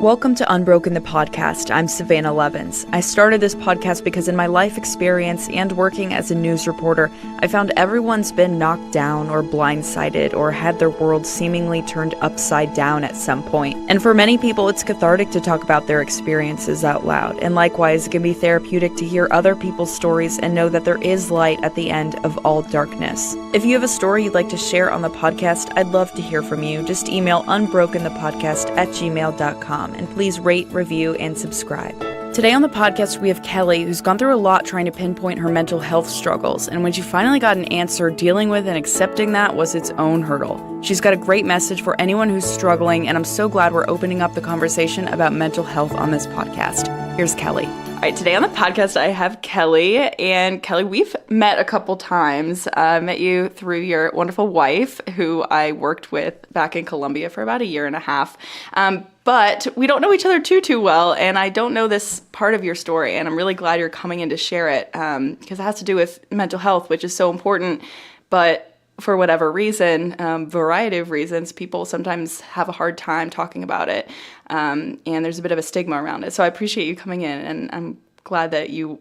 Welcome to Unbroken the podcast. I'm Savannah Levins. I started this podcast because in my life experience and working as a news reporter, I found everyone's been knocked down or blindsided or had their world seemingly turned upside down at some point. And for many people, it's cathartic to talk about their experiences out loud. And likewise, it can be therapeutic to hear other people's stories and know that there is light at the end of all darkness. If you have a story you'd like to share on the podcast, I'd love to hear from you. Just email unbrokenthepodcast@gmail.com. And please rate, review, and subscribe. Today on the podcast, we have Kelly, who's gone through a lot trying to pinpoint her mental health struggles, and when she finally got an answer, dealing with and accepting that was its own hurdle. She's got a great message for anyone who's struggling, and I'm so glad we're opening up the conversation about mental health on this podcast. Here's Kelly. All right, today on the podcast, I have Kelly, and Kelly, we've met a couple times. I met you through your wonderful wife, who I worked with back in Colombia for about a year and a half. But we don't know each other too well, and I don't know this part of your story, and I'm really glad you're coming in to share it, because it has to do with mental health, which is so important, but for whatever reason, variety of reasons, people sometimes have a hard time talking about it, and there's a bit of a stigma around it. So I appreciate you coming in, and I'm glad that you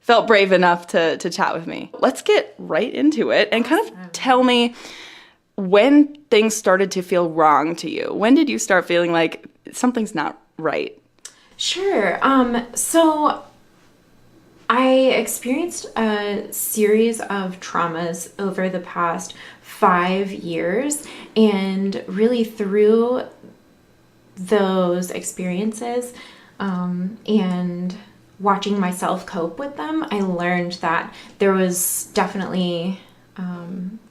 felt brave enough to chat with me. Let's get right into it, and kind of tell me when things started to feel wrong to you. When did you start feeling like something's not right? Sure. So I experienced a series of traumas over the past 5 years, and really through those experiences and watching myself cope with them, I learned that there was definitely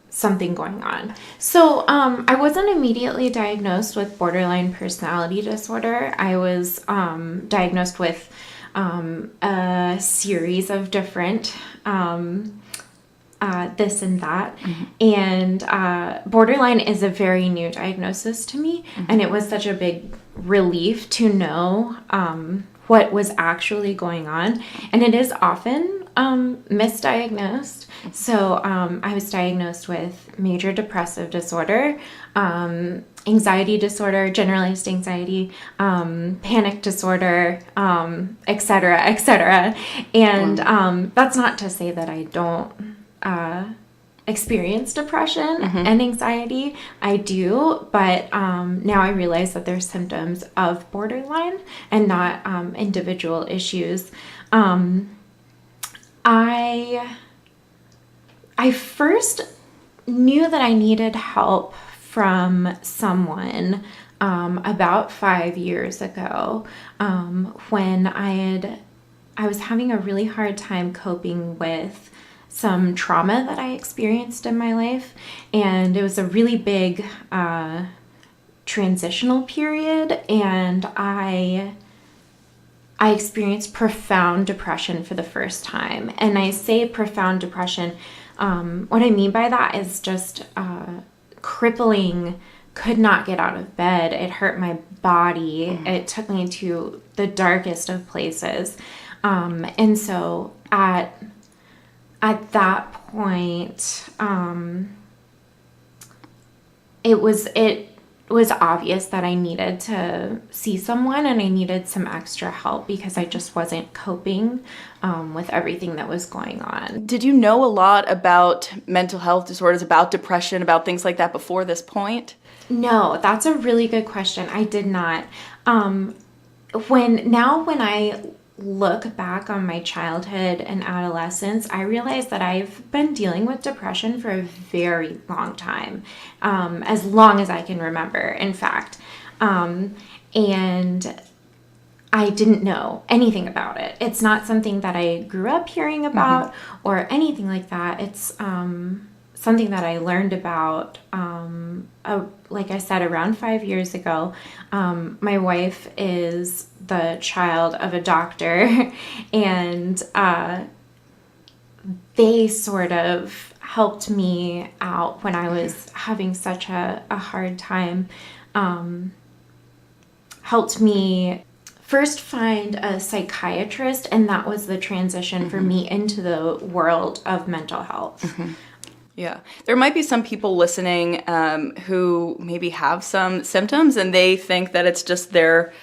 something going on. So I wasn't immediately diagnosed with borderline personality disorder. I was diagnosed with a series of different this and that. Mm-hmm. And borderline is a very new diagnosis to me. Mm-hmm. And it was such a big relief to know what was actually going on. And it is often misdiagnosed. So I was diagnosed with major depressive disorder, anxiety disorder, generalized anxiety, panic disorder, et cetera, et cetera. And that's not to say that I don't experience depression and anxiety. I do, but now I realize that there's symptoms of borderline and not individual issues. I first knew that I needed help from someone about 5 years ago when I was having a really hard time coping with some trauma that I experienced in my life, and it was a really big transitional period, and I experienced profound depression for the first time. And I say profound depression, what I mean by that is just crippling, could not get out of bed. It hurt my body. Mm-hmm. It took me to the darkest of places. And so at that point, it was obvious that I needed to see someone, and I needed some extra help because I just wasn't coping with everything that was going on. Did you know a lot about mental health disorders, about depression, about things like that before this point? No, that's a really good question. I did not. When I look back on my childhood and adolescence, I realize that I've been dealing with depression for a very long time, as long as I can remember, in fact. And I didn't know anything about it. It's not something that I grew up hearing about or anything like that. It's something that I learned about, like I said, around 5 years ago. My wife is the child of a doctor, and they sort of helped me out when I was having such a hard time, helped me first find a psychiatrist, and that was the transition for me into the world of mental health. Yeah. There might be some people listening who maybe have some symptoms and they think that it's just their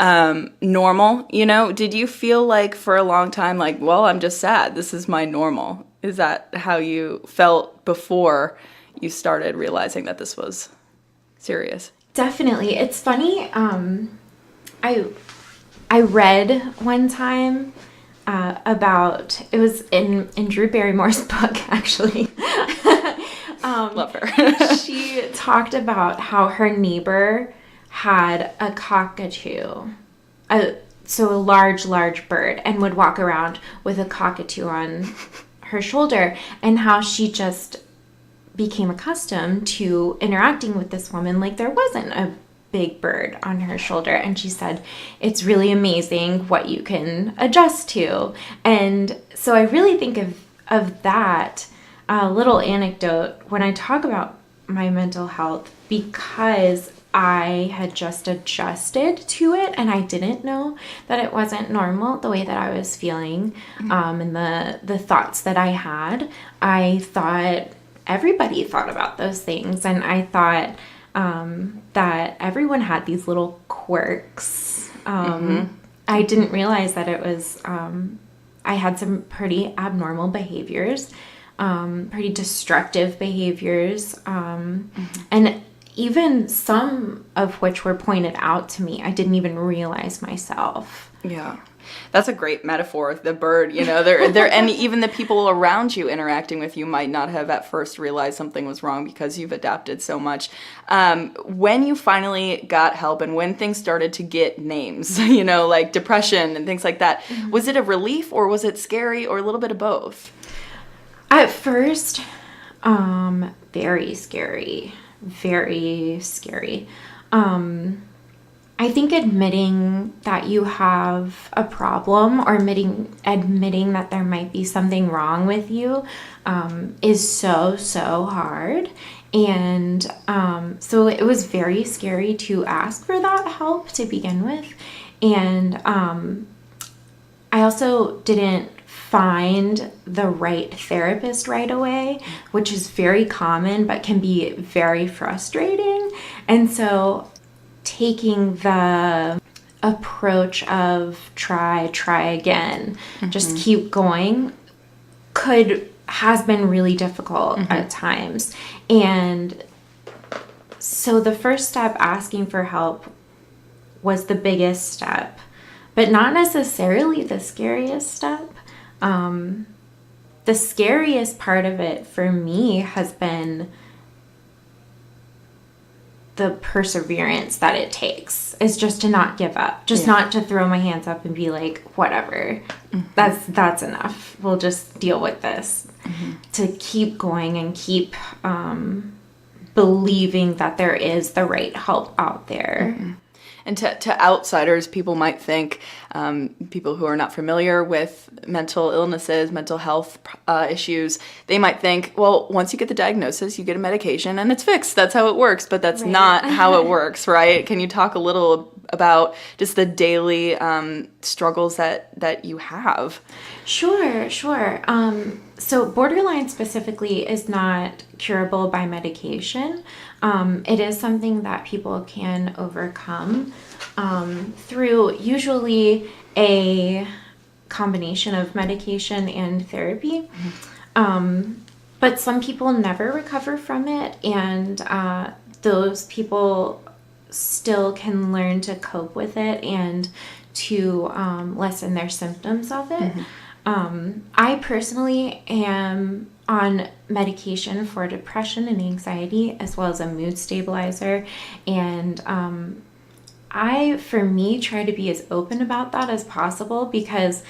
normal, Did you feel like for a long time, like, well, I'm just sad, this is my normal? Is that how you felt before you started realizing that this was serious? Definitely. It's funny. I read one time about, it was in Drew Barrymore's book, actually. Love her. She talked about how her neighbor had a cockatoo, so a large bird, and would walk around with a cockatoo on her shoulder, and how she just became accustomed to interacting with this woman like there wasn't a big bird on her shoulder. And she said, it's really amazing what you can adjust to. And so I really think of that little anecdote when I talk about my mental health, because I had just adjusted to it and I didn't know that it wasn't normal the way that I was feeling, and the thoughts that I had. I thought everybody thought about those things, and I thought that everyone had these little quirks. I didn't realize that it was, I had some pretty abnormal behaviors, pretty destructive behaviors, and even some of which were pointed out to me, I didn't even realize myself. Yeah. That's a great metaphor. The bird, they're and even the people around you interacting with you might not have at first realized something was wrong because you've adapted so much. When you finally got help and when things started to get names, like depression and things like that, was it a relief or was it scary or a little bit of both? At first, very scary. Very scary. I think admitting that you have a problem or admitting that there might be something wrong with you is so hard. And so it was very scary to ask for that help to begin with. And I also didn't find the right therapist right away, which is very common but can be very frustrating. And so taking the approach of try again, just keep going, has been really difficult at times. And so the first step, asking for help, was the biggest step, but not necessarily the scariest step. The scariest part of it for me has been the perseverance that it takes, is just to not give up, just not to throw my hands up and be like, whatever, that's enough. We'll just deal with this. To keep going and keep believing that there is the right help out there. And to outsiders, people might think, people who are not familiar with mental illnesses, mental health issues, they might think, well, once you get the diagnosis, you get a medication and it's fixed. That's how it works. But that's not how it works, right? Can you talk a little about just the daily struggles that you have? Sure. So borderline specifically is not curable by medication. It is something that people can overcome through usually a combination of medication and therapy. But some people never recover from it, and those people still can learn to cope with it and to lessen their symptoms of it. I personally am on medication for depression and anxiety, as well as a mood stabilizer. And I, for me, try to be as open about that as possible, because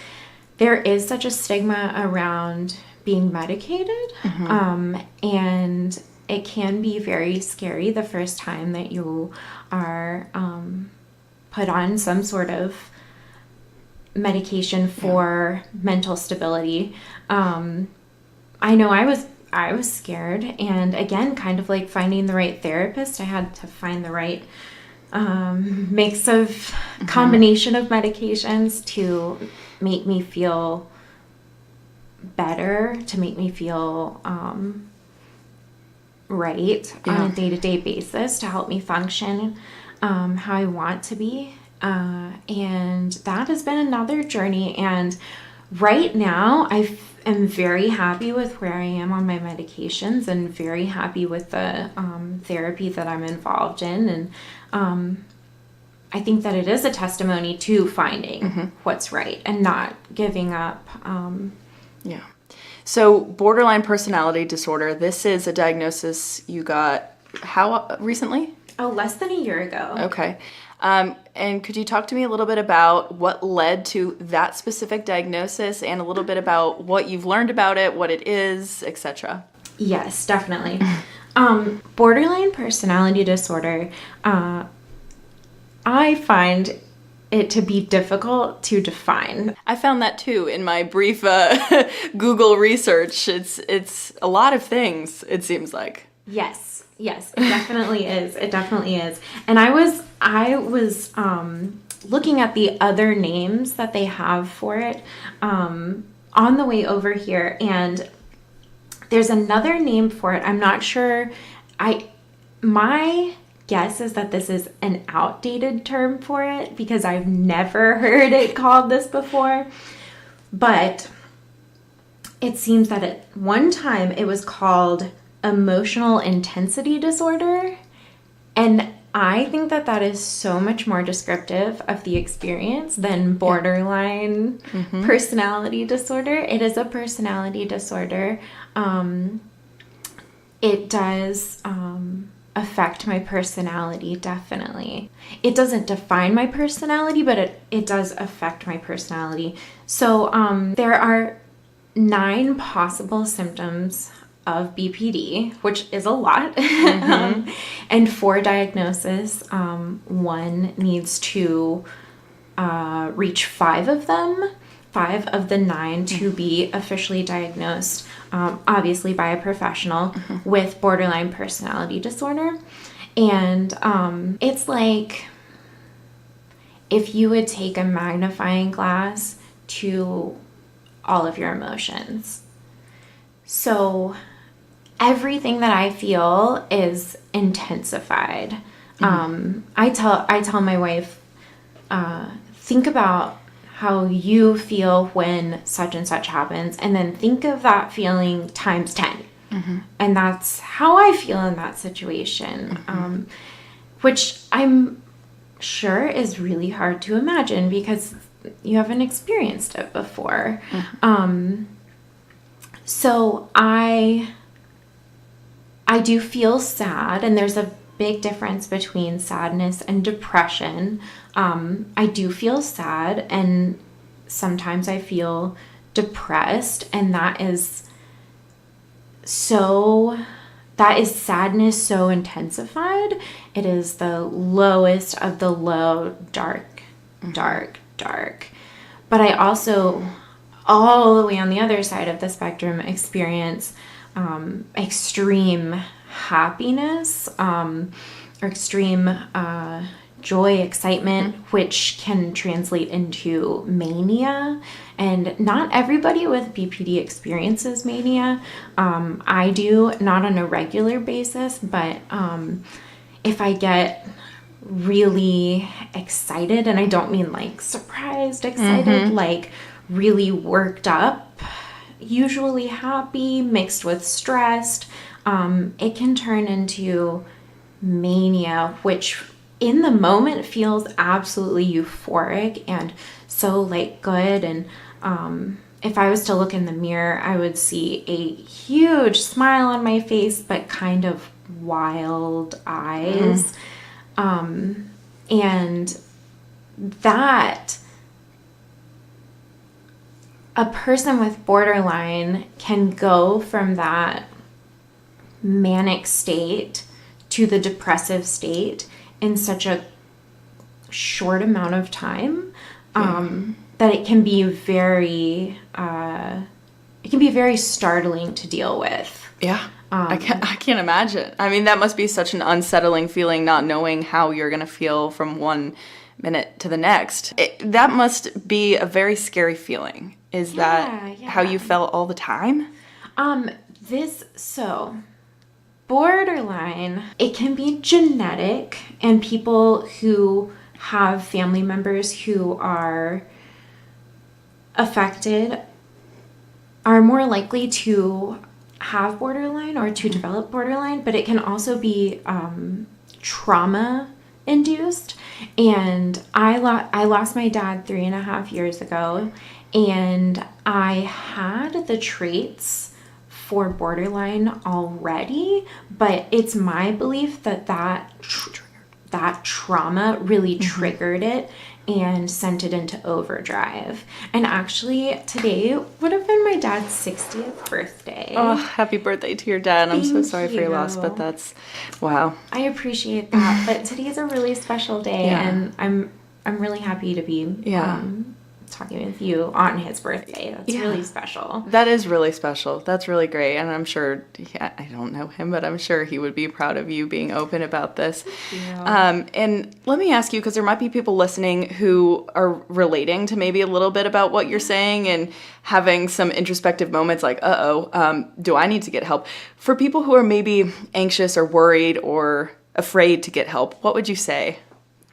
there is such a stigma around being medicated. And it can be very scary the first time that you are put on some sort of medication for mental stability. I know I was scared, and again, kind of like finding the right therapist, I had to find the right mix of combination of medications to make me feel better, to make me feel right on a day-to-day basis, to help me function how I want to be. And that has been another journey. And right now, am very happy with where I am on my medications and very happy with the therapy that I'm involved in. And I think that it is a testimony to finding what's right and not giving up. Yeah. So borderline personality disorder, this is a diagnosis you got how recently? Oh, less than a year ago. Okay. And could you talk to me a little bit about what led to that specific diagnosis and a little bit about what you've learned about it, what it is, etc.? Yes, definitely. Borderline personality disorder, I find it to be difficult to define. I found that too in my brief Google research. It's a lot of things, it seems like. Yes, it definitely is. It definitely is. And I was looking at the other names that they have for it on the way over here, and there's another name for it. I'm not sure. My guess is that this is an outdated term for it because I've never heard it called this before. But it seems that at one time it was called emotional intensity disorder. And I think that that is so much more descriptive of the experience than borderline personality disorder. It is a personality disorder. It does affect my personality, definitely. It doesn't define my personality, but it does affect my personality. So there are 9 possible symptoms of BPD, which is a lot, and for diagnosis, one needs to reach 5 of them, 5 of the 9 to be officially diagnosed, obviously by a professional with borderline personality disorder. And it's like if you would take a magnifying glass to all of your emotions. So everything that I feel is intensified. I tell my wife, think about how you feel when such and such happens, and then think of that feeling times 10. And that's how I feel in that situation, which I'm sure is really hard to imagine because you haven't experienced it before. So I do feel sad, and there's a big difference between sadness and depression. I do feel sad, and sometimes I feel depressed, and that is sadness so intensified. It is the lowest of the low, dark. But I also, all the way on the other side of the spectrum, experience extreme happiness, or extreme joy, excitement, which can translate into mania. And not everybody with BPD experiences mania. I do, not on a regular basis, but if I get really excited, and I don't mean like surprised excited, like really worked up, usually happy mixed with stressed, it can turn into mania, which in the moment feels absolutely euphoric and so like good. And if I was to look in the mirror, I would see a huge smile on my face, but kind of wild eyes. And that a person with borderline can go from that manic state to the depressive state in such a short amount of time, that it can be very startling to deal with. Yeah. I can't imagine. I mean, that must be such an unsettling feeling, not knowing how you're going to feel from one minute to the next. That must be a very scary feeling. Is that how you felt all the time? Borderline, it can be genetic, and people who have family members who are affected are more likely to have borderline or to develop borderline, but it can also be trauma induced. And I lost my dad 3.5 years ago, and I had the traits for borderline already, but it's my belief that that trauma really triggered it and sent it into overdrive. And actually, today would have been my dad's 60th birthday. Oh, happy birthday to your dad. I'm so sorry for your loss, but that's, wow. I appreciate that, but today's a really special day, and I'm really happy to be talking with you on his birthday. That's really special. That is really special. That's really great. And I'm sure, I don't know him, but I'm sure he would be proud of you being open about this. And let me ask you, because there might be people listening who are relating to maybe a little bit about what you're saying and having some introspective moments like, do I need to get help? For people who are maybe anxious or worried or afraid to get help, what would you say?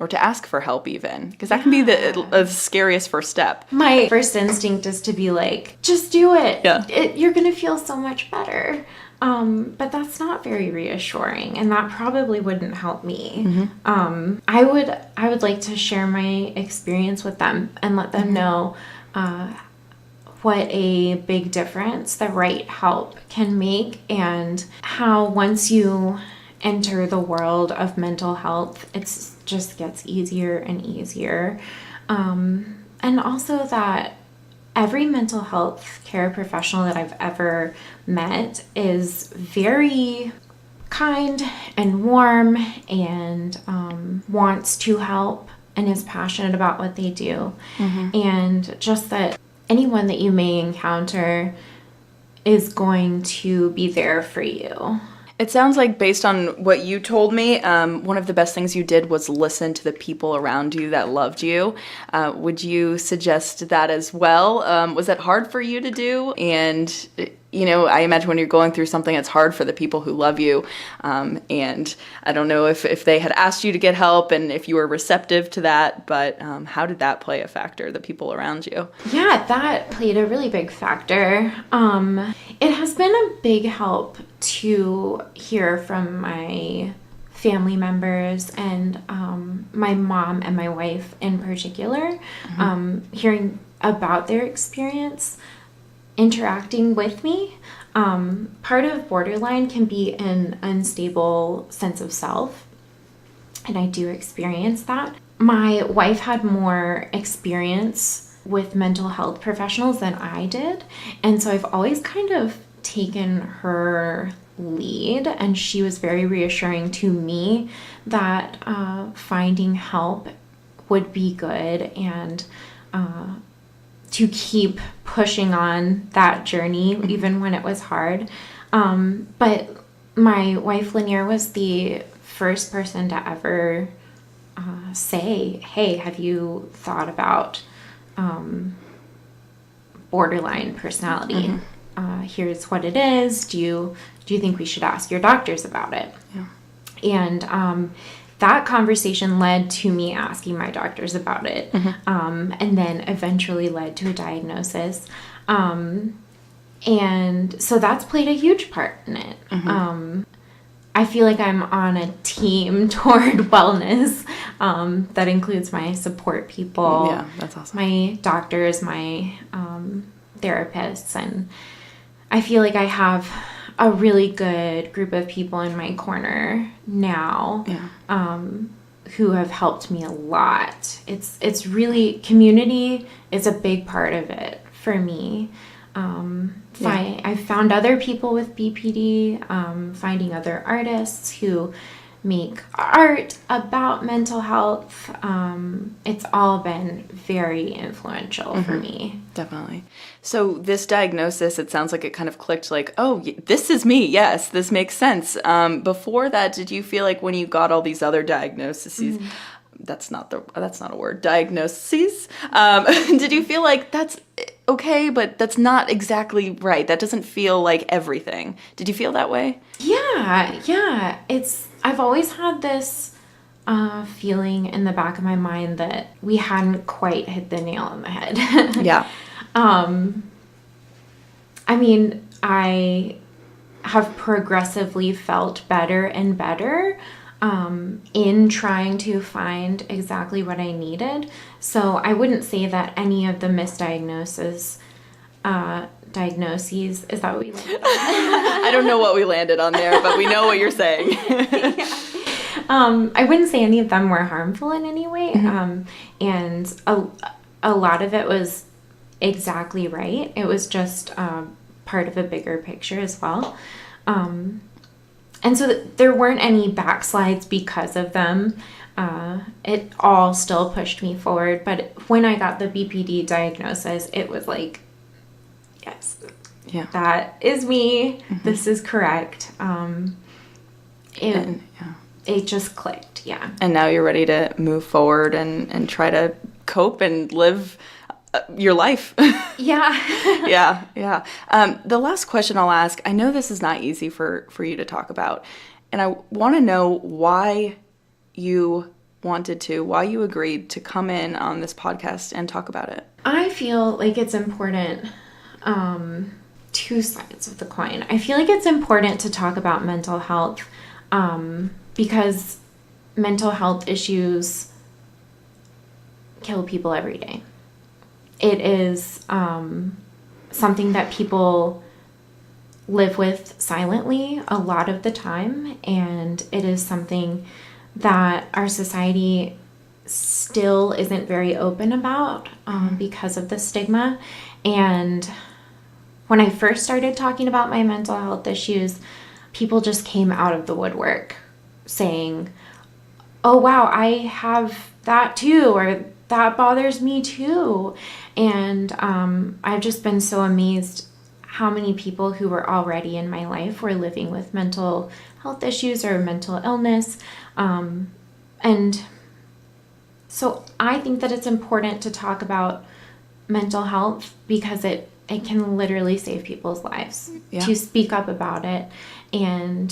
Or to ask for help even, because that can be the scariest first step. My first instinct is to be like, just do it. Yeah. You're going to feel so much better. But that's not very reassuring, and that probably wouldn't help me. I would like to share my experience with them and let them know what a big difference the right help can make, and how once you enter the world of mental health, it's just gets easier and easier. And also that every mental health care professional that I've ever met is very kind and warm and wants to help and is passionate about what they do. And just that anyone that you may encounter is going to be there for you. It sounds like, based on what you told me, one of the best things you did was listen to the people around you that loved you. Would you suggest that as well? Was that hard for you to do? And, I imagine when you're going through something, it's hard for the people who love you. And I don't know if they had asked you to get help and if you were receptive to that, but how did that play a factor, the people around you? Yeah, that played a really big factor. It has been a big help to hear from my family members and my mom and my wife in particular, hearing about their experience interacting with me. Part of borderline can be an unstable sense of self, and I do experience that. My wife had more experience with mental health professionals than I did, and so I've always kind of taken her lead, and she was very reassuring to me that finding help would be good, and to keep pushing on that journey even when it was hard. But my wife Lanier was the first person to ever say, hey, have you thought about borderline personality? Here's what it is. Do you think we should ask your doctors about it? And that conversation led to me asking my doctors about it, and then eventually led to a diagnosis. And so that's played a huge part in it. I feel like I'm on a team toward wellness that includes my support people. Yeah, that's awesome. My doctors, my therapists, and I feel like I have a really good group of people in my corner now, who have helped me a lot. It's really, community is a big part of it for me. I've found other people with BPD, finding other artists who make art about mental health. It's all been very influential for me. Definitely. So this diagnosis, it sounds like it kind of clicked like, oh, this is me. Yes, this makes sense. Before that, did you feel like when you got all these other diagnoses, that's not a word, diagnoses, did you feel like that's okay, but that's not exactly right? That doesn't feel like everything. Did you feel that way? Yeah. I've always had this feeling in the back of my mind that we hadn't quite hit the nail on the head. Yeah. I mean, I have progressively felt better and better in trying to find exactly what I needed. So I wouldn't say that any of the misdiagnoses, diagnoses, is that what we landed on? I don't know what we landed on there, but we know what you're saying. Yeah. I wouldn't say any of them were harmful in any way. And a lot of it was exactly right. It was just part of a bigger picture as well. And so there weren't any backslides because of them. It all still pushed me forward. But when I got the BPD diagnosis, it was like, yes, Yeah. that is me. This is correct. It just clicked. Yeah. And now you're ready to move forward and try to cope and live your life. Yeah. Yeah. The last question I'll ask, I know this is not easy for you to talk about, and I want to know why you agreed to come in on this podcast and talk about it. I feel like it's important, two sides of the coin. I feel like it's important to talk about mental health, because mental health issues kill people every day. It is something that people live with silently a lot of the time, and it is something that our society still isn't very open about because of the stigma. And when I first started talking about my mental health issues, people just came out of the woodwork saying, oh, wow, I have that too, or that bothers me too. And I've just been so amazed how many people who were already in my life were living with mental health issues or mental illness. And so I think that it's important to talk about mental health because it can literally save people's lives. Yeah. To speak up about it and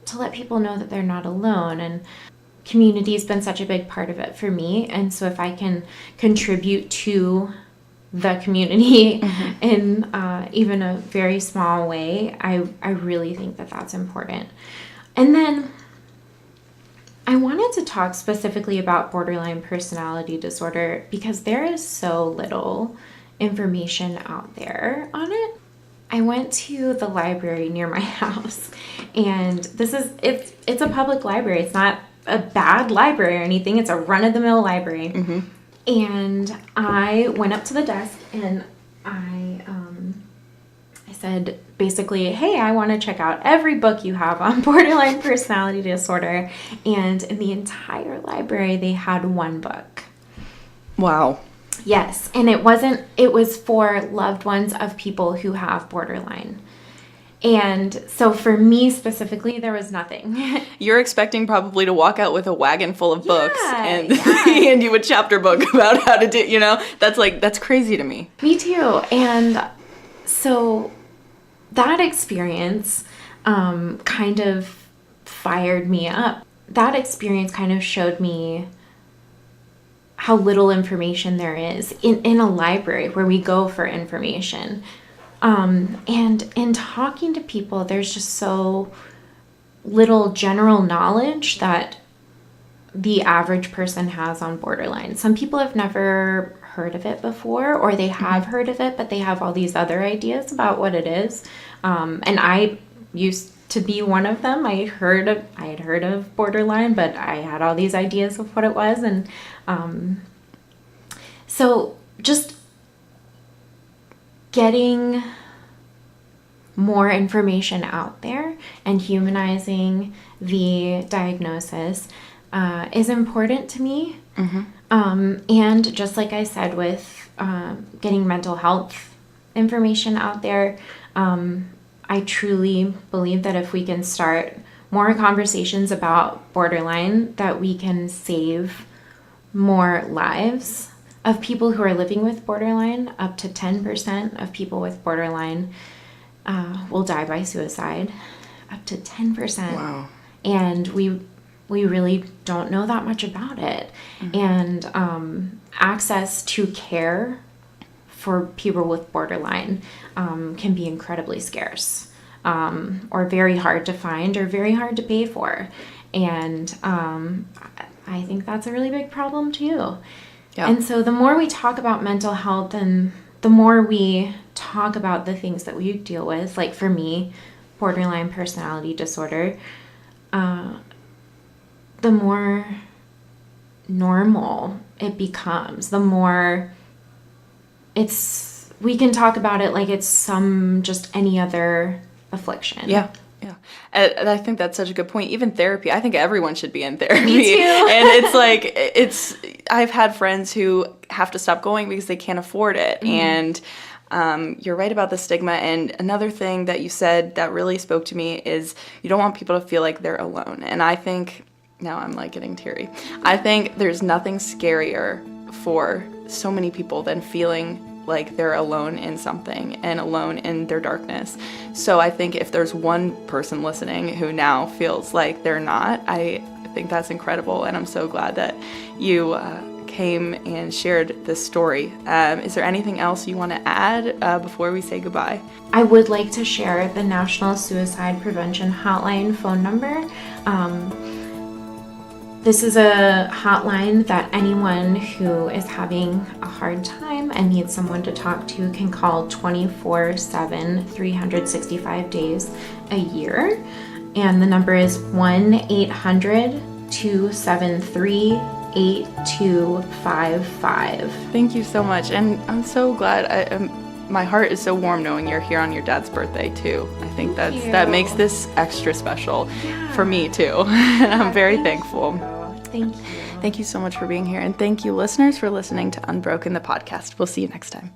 to let people know that they're not alone. And community has been such a big part of it for me. And so if I can contribute to the community in even a very small way, I really think that that's important. And then I wanted to talk specifically about borderline personality disorder because there is so little information out there on it. I went to the library near my house, and it's a public library. It's not a bad library or anything. It's a run-of-the-mill library. And I went up to the desk and I said basically, hey, I want to check out every book you have on borderline personality disorder. And in the entire library, they had one book. Wow. Yes. And it was for loved ones of people who have borderline. And so for me specifically, there was nothing. You're expecting probably to walk out with a wagon full of books and yeah. hand you a chapter book about how to do, that's crazy to me. Me too. And so that experience kind of fired me up. That experience kind of showed me how little information there is in a library where we go for information. And in talking to people, there's just so little general knowledge that the average person has on borderline. Some people have never heard of it before, or they have heard of it, but they have all these other ideas about what it is. And I used to be one of them. I had heard of borderline, but I had all these ideas of what it was. And so just getting more information out there and humanizing the diagnosis is important to me. And just like I said with getting mental health information out there, I truly believe that if we can start more conversations about borderline, that we can save more lives of people who are living with borderline. Up to 10% of people with borderline will die by suicide. Up to 10%. Wow. And we really don't know that much about it. And access to care for people with borderline can be incredibly scarce, or very hard to find, or very hard to pay for. And I think that's a really big problem too. Yeah. And so the more we talk about mental health, and the more we talk about the things that we deal with, like for me, borderline personality disorder, the more normal it becomes, the more we can talk about it like it's just any other affliction. Yeah. Yeah. And I think that's such a good point. Even therapy, I think everyone should be in therapy. Me too. And it's like, I've had friends who have to stop going because they can't afford it. And you're right about the stigma. And another thing that you said that really spoke to me is you don't want people to feel like they're alone. And I think, now I'm like getting teary, I think there's nothing scarier for so many people than feeling like they're alone in something and alone in their darkness. So I think if there's one person listening who now feels like they're not, I think that's incredible. And I'm so glad that you came and shared this story. Is there anything else you want to add before we say goodbye? I would like to share the National Suicide Prevention Hotline phone number. This is a hotline that anyone who is having a hard time and needs someone to talk to can call 24/7, 365 days a year. And the number is 1-800-273-8255. Thank you so much. And I'm so glad. My heart is so warm knowing you're here on your dad's birthday too. I think that makes this extra special for me too. And I'm very thankful. Thank you. Thank you so much for being here. And thank you, listeners, for listening to Unbroken, the podcast. We'll see you next time.